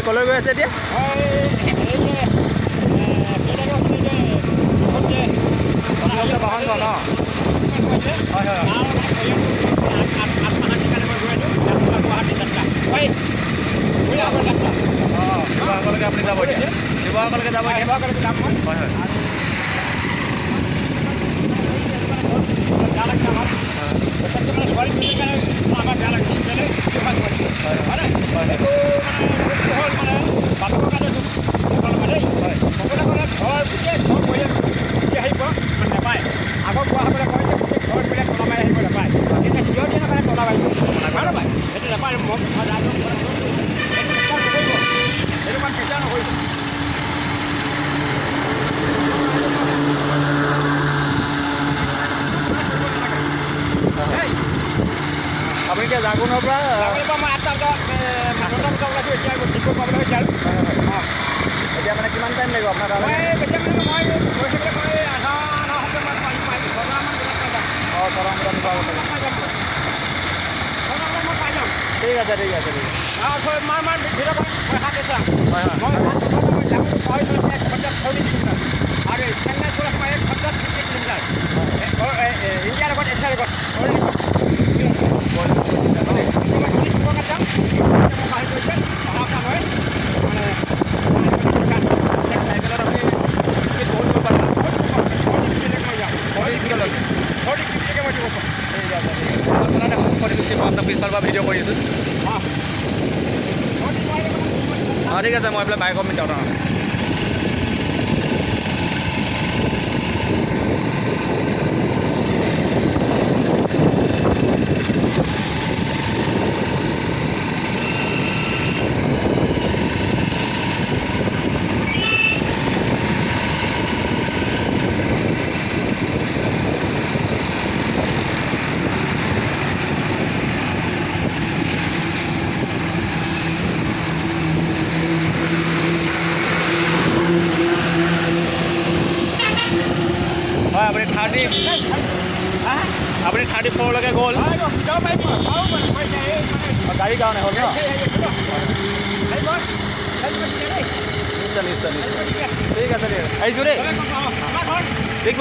কলৈ গৈ আছে এতিয়া বাহনখন ন হয় হয় শিৱসাগৰলৈকে আপুনি যাব এতিয়া শিৱসাগৰলৈকে যাব এতিয়া হয় হয় আপুনি এতিয়া জাগোনৰ পৰা মই 8টা বজাত এতিয়া মানে কিমান টাইম লাগিব আপোনাৰ তালৈ ঠিক আছে ঠিক আছে ইণ্ডিয়াৰ লগত এছিয়াৰ লগত পিছফালৰ পৰা ভিডিঅ' কৰি আছোঁ অঁ ঠিক আছে মই এইফালে বাইকৰ মিটাৰ হয় আপুনি 34লৈকে গ'ল গাড়ীৰ কাৰণে হ'ল ন নিশ্চয় নিশ্চয় নিশ্চয় ঠিক আছে ঠিক আছে আহিছোঁ দেই ঠিক